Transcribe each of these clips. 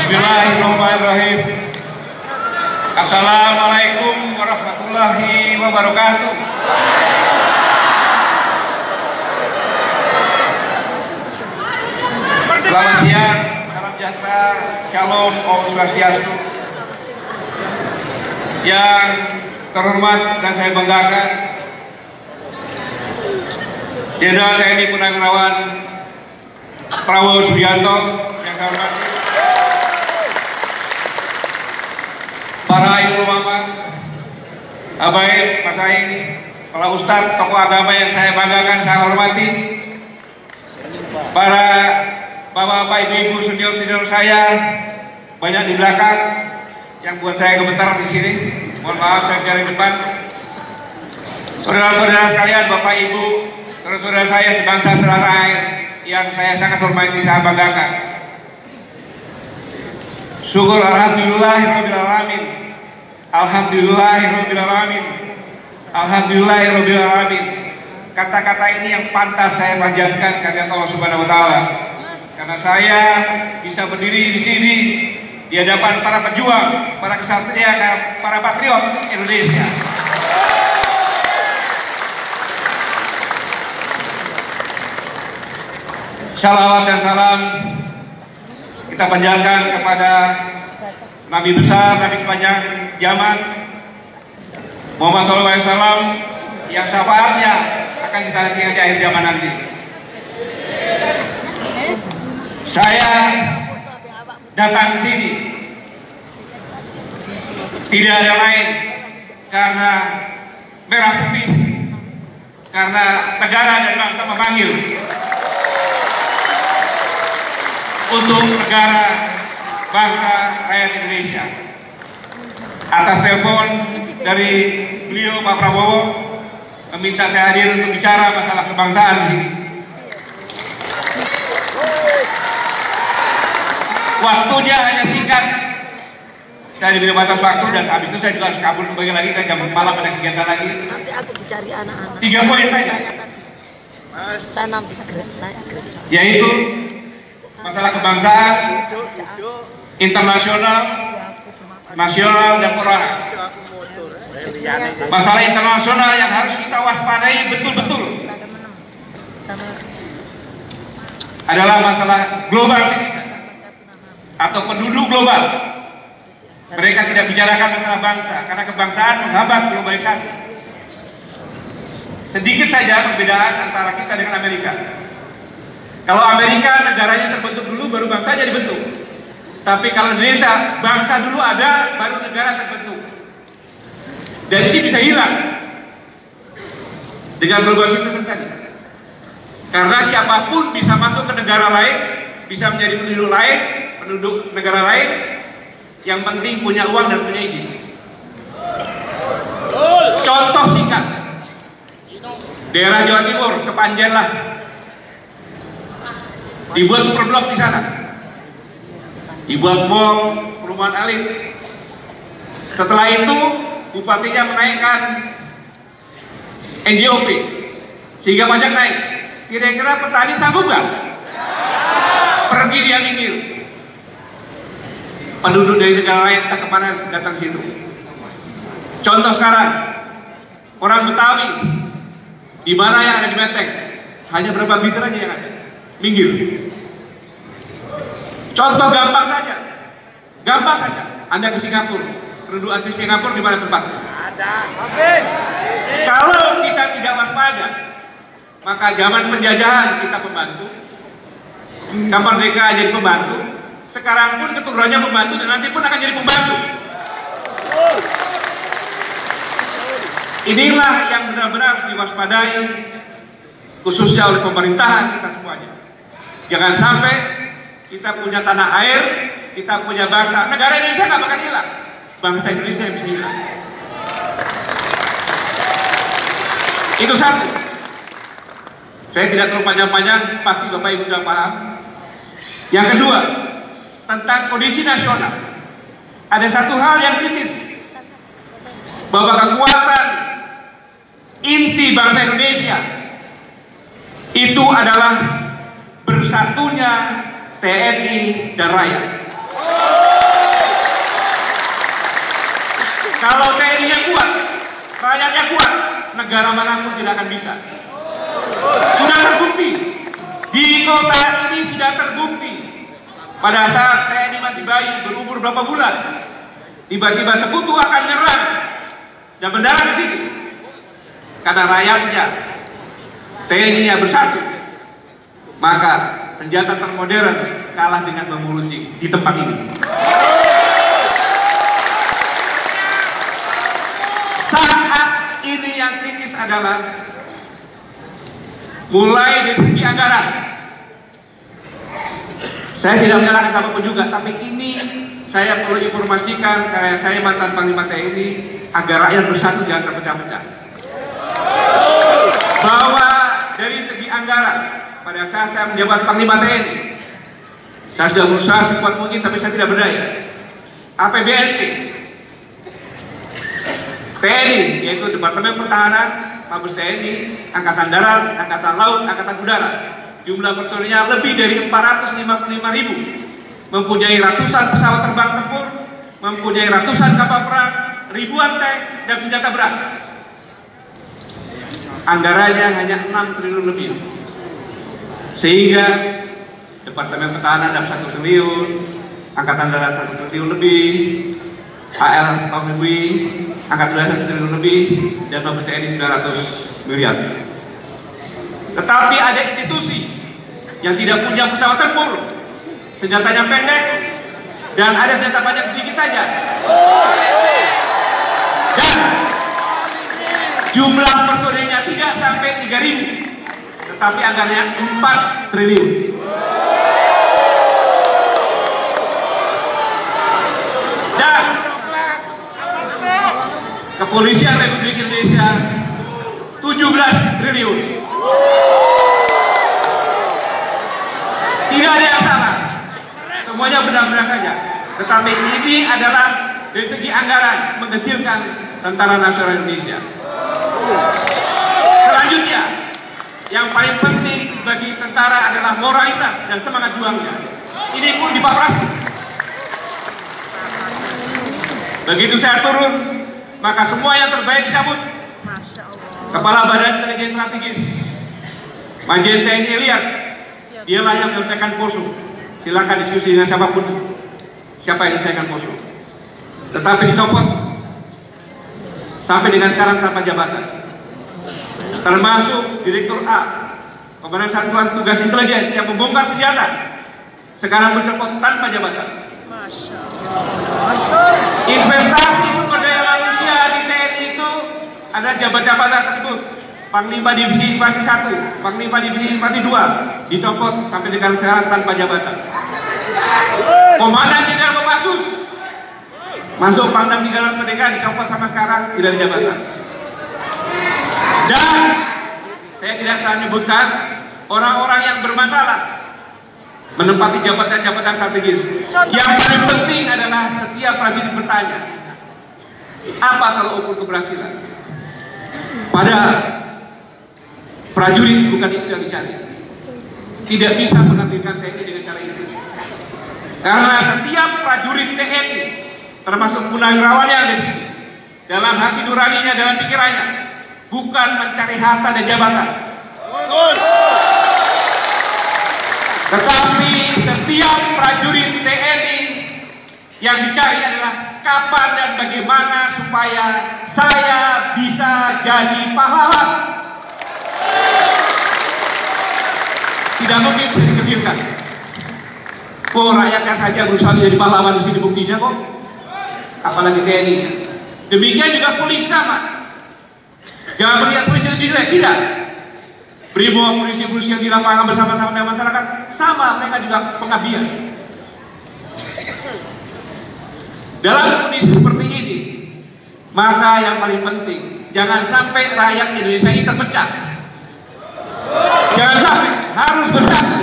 Bismillahirrahmanirrahim. Assalamualaikum warahmatullahi wabarakatuh. Selamat siang, salam sejahtera, shalom, om swastiastu. Yang terhormat dan saya banggakan, Jenderal TNI Purnawirawan Prabowo Subianto, yang saya hormati para ibu mama, abaib, masaih, para ustadz, tokoh agama yang saya banggakan, saya hormati, para bapak-bapak, ibu-ibu, senior-senior saya banyak di belakang yang buat saya gemetar di sini. Mohon maaf saya bicara di depan. Saudara-saudara sekalian, bapak ibu, saudara-saudara saya sebangsa setanah air yang saya sangat hormati, saya banggakan. Syukur alhamdulillahirabbil alamin. Alhamdulillahirabbil alamin. Alhamdulillahirabbil alamin. Kata-kata ini yang pantas saya panjatkan karena Allah Subhanahu wa taala. Karena saya bisa berdiri di sini di hadapan para pejuang, para kesatria, para patriot Indonesia. Shalawat dan salam kita panjatkan kepada Nabi besar, Nabi sepanjang zaman, Muhammad SAW, yang syafaatnya akan kita nantikan di akhir zaman nanti. Saya datang ke sini tidak ada lain karena merah putih, karena negara dan bangsa memanggil untuk negara, bangsa, rakyat Indonesia. Atas telepon dari beliau Pak Prabowo meminta saya hadir untuk bicara masalah kebangsaan di sini. Waktunya hanya singkat. Saya diberi batas waktu dan habis itu saya juga harus kabur kembali lagi kan jam malam ada kegiatan lagi. Nanti aku dicari anak-anak. 3 poin saja. Saya nanti saya yaitu masalah kebangsaan, internasional, nasional, dan moral. Masalah internasional yang harus kita waspadai betul-betul adalah masalah global citizen atau penduduk global. Mereka tidak bicarakan masalah bangsa karena kebangsaan menghambat globalisasi. Sedikit saja perbedaan antara kita dengan Amerika. Kalau Amerika negaranya terbentuk dulu baru bangsanya dibentuk. Tapi kalau Indonesia bangsa dulu ada baru negara terbentuk. Dan ini bisa hilang dengan globalisasi tadi. Karena siapapun bisa masuk ke negara lain, bisa menjadi penduduk lain, penduduk negara lain, yang penting punya uang dan punya izin. Contoh singkat, daerah Jawa Timur, Kepanjen-lah, dibuat superblok di sana, dibuat mall, perumahan elit. Setelah itu bupatinya menaikkan NJOP sehingga pajak naik. Kira-kira petani sanggup nggak? Pergi dia minggir. Penduduk dari negara lain tak kemana datang situ. Contoh sekarang, orang Betawi, di mana yang ada di Menteng, hanya berapa meter aja yang ada, minggir. Contoh gampang saja, Anda ke Singapura, penduduk asli Singapura di mana tempatnya? Ada. Kalau kita tidak waspada, maka zaman penjajahan kita pembantu, kemerdekaan jadi pembantu. Sekarang pun keturunannya pembantu dan nanti pun akan jadi pembantu. Inilah yang benar-benar harus diwaspadai, khususnya oleh pemerintahan kita semuanya. Jangan sampai kita punya tanah air, kita punya bangsa. Negara Indonesia nggak bakal hilang, bangsa Indonesia yang bisa hilang. Itu satu. Saya tidak terlalu panjang-panjang, pasti Bapak Ibu sudah paham. Yang kedua, tentang kondisi nasional. Ada satu hal yang kritis, bahwa kekuatan inti bangsa Indonesia itu adalah bersatunya TNI dan rakyat. Kalau TNI-nya kuat, rakyatnya kuat, negara manapun tidak akan bisa. Sudah terbukti. Di kota ini sudah terbukti. Pada saat TNI masih bayi, berumur berapa bulan, tiba-tiba sekutu akan menyerang dan mendarat di sini. Karena rakyatnya, TNI-nya bersatu, maka senjata termodern kalah dengan bambu runcing di tempat ini. Saat ini yang kritis adalah mulai dari segi anggaran. Saya tidak menyalahkan siapapun juga, tapi ini saya perlu informasikan, kayak saya mantan Panglima TNI, agar rakyat bersatu jangan terpecah-pecah. Bahwa dari segi anggaran, pada saat saya menjabat Panglima TNI, saya sudah berusaha sekuat mungkin, tapi saya tidak berdaya. APBNP TNI, yaitu Departemen Pertahanan, Mabes TNI, Angkatan Darat, Angkatan Laut, Angkatan Udara, jumlah personilnya lebih dari 455.000, mempunyai ratusan pesawat terbang tempur, mempunyai ratusan kapal perang, ribuan tank dan senjata berat. Anggarannya hanya 6 triliun lebih, sehingga Departemen Pertahanan dapat 1 triliun, Angkatan Darat 1 triliun lebih, AL tahun lebih, Angkatan Darat 1 triliun lebih, dan Mabes TNI 900 miliar. Tetapi ada institusi yang tidak punya pesawat tempur, senjatanya pendek, dan ada senjata banyak sedikit saja. Dan jumlah personilnya tidak sampai 3.000, tetapi anggarannya 4 triliun. Dan Kepolisian Republik Indonesia 17 triliun. Tidak ada yang salah, semuanya benar-benar saja. Tetapi ini adalah dari segi anggaran mengecilkan Tentara Nasional Indonesia. Selanjutnya, yang paling penting bagi tentara adalah moralitas dan semangat juangnya. Ini pun dipaprasi. Begitu saya turun, maka semua yang terbaik disambut. Kepala Badan Intelijen Strategis Majen TNI Ilyas, dialah yang menyelesaikan Poso. Silakan diskusi dengan siapapun, siapa yang menyelesaikan Poso. Tetapi disopot sampai dengan sekarang tanpa jabatan. Termasuk Direktur A, Komandan Satuan Tugas Intelijen yang membongkar senjata, sekarang mencopot tanpa jabatan. Investasi sumber daya manusia di TNI itu ada jabatan-jabatan tersebut. Panglima Divisi Infanteri 1, Panglima Divisi Infanteri 2 dicopot sampai dengan sekarang tanpa jabatan. Komandan 3 Kopassus masuk Pangdam 3 Merdeka dicopot sama sekarang tidak ada jabatan. Dan saya tidak salah menyebutkan orang-orang yang bermasalah menempati jabatan-jabatan strategis. Yang paling penting adalah setiap prajurit bertanya, apa kalau ukur keberhasilan? Padahal prajurit bukan itu yang dicari. Tidak bisa menampilkan TNI dengan cara itu. Karena setiap prajurit TNI, termasuk Purnawirawan yang ada di sini, dalam hati nuraninya, dalam pikirannya, bukan mencari harta dan jabatan. Tetapi setiap prajurit TNI yang dicari adalah kapan dan bagaimana supaya saya bisa jadi pahlawan. Tidak mungkin bisa dikebirkan. Oh, rakyatnya saja berusaha jadi pahlawan di sini buktinya kok. Apalagi TNI. Demikian juga polisi sama. Jangan melihat polisi itu jelek, tidak. Brimob, polisi-polisi yang di lapangan bersama-sama dengan masyarakat, sama, mereka juga pengabdian. Dalam kondisi seperti ini, maka yang paling penting, jangan sampai rakyat Indonesia ini terpecah. Jangan sampai, harus bersatu.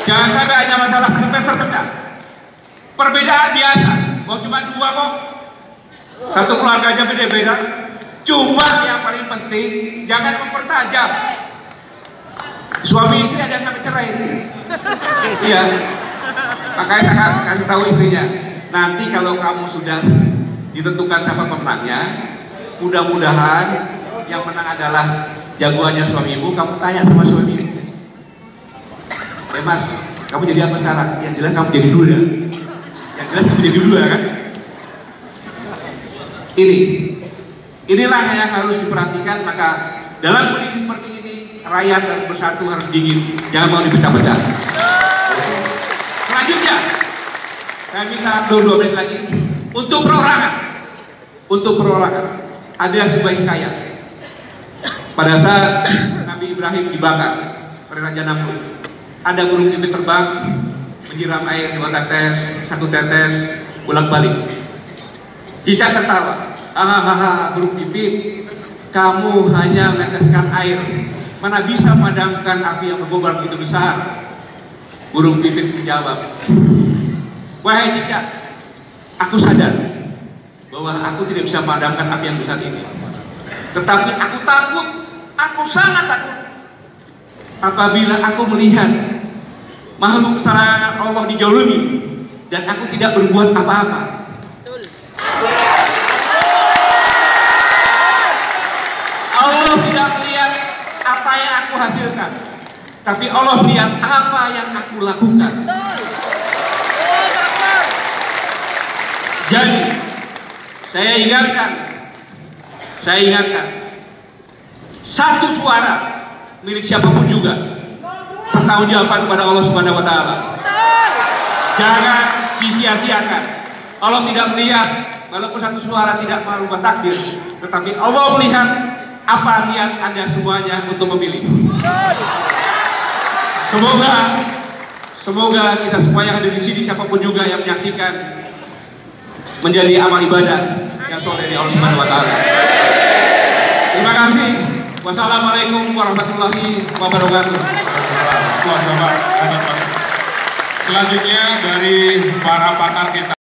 Jangan sampai hanya masalah penempel terpecah. Perbedaan biasa, kok cuma 2 kok. Satu keluarga aja beda-beda. Cuma yang paling penting jangan mempertajam. Suami istri ada yang sampai cerai. Iya. Makanya saya kasih tahu istrinya, nanti kalau kamu sudah ditentukan siapa pemenangnya, mudah-mudahan yang menang adalah jagoannya suamimu. Kamu tanya sama suamimu, Mas, kamu jadi apa sekarang? Yang jelas kamu jadi dua. Yang jelas kamu jadi dua kan? Inilah yang harus diperhatikan. Maka dalam kondisi seperti ini, rakyat harus bersatu, harus dingin, jangan mau dipecah-pecah. Selanjutnya, saya minta 2 menit lagi untuk perorangan. Untuk perorangan, ada sebuah hikayat. Pada saat Nabi Ibrahim dibakar oleh Raja Namrud, ada burung pipit terbang menyiram air 2 tetes, 1 tetes, bolak-balik. Cicak tertawa, hahaha, burung pipit, kamu hanya meneteskan air, mana bisa memadamkan api yang berkobar begitu besar. Burung pipit menjawab, wahai cicak, aku sadar bahwa aku tidak bisa memadamkan api yang besar ini, tetapi aku takut, aku sangat takut apabila aku melihat makhluk kesayangan Allah dijolimi dan aku tidak berbuat apa-apa. Allah tidak melihat apa yang aku hasilkan, tapi Allah melihat apa yang aku lakukan. Jadi saya ingatkan, satu suara milik siapapun juga, pertanggungjawaban kepada Allah Subhanahu wa Ta'ala. Jangan disia-siakan. Allah tidak melihat, walaupun satu suara tidak merubah takdir, tetapi Allah melihat apa niat Anda semuanya untuk memilih. Semoga kita semua yang ada di sini, siapapun juga yang menyaksikan, menjadi amal ibadah yang soleh dari Allah Subhanahu wa Ta'ala. Terima kasih. Wassalamualaikum warahmatullahi wabarakatuh. Selanjutnya dari para pakar kita.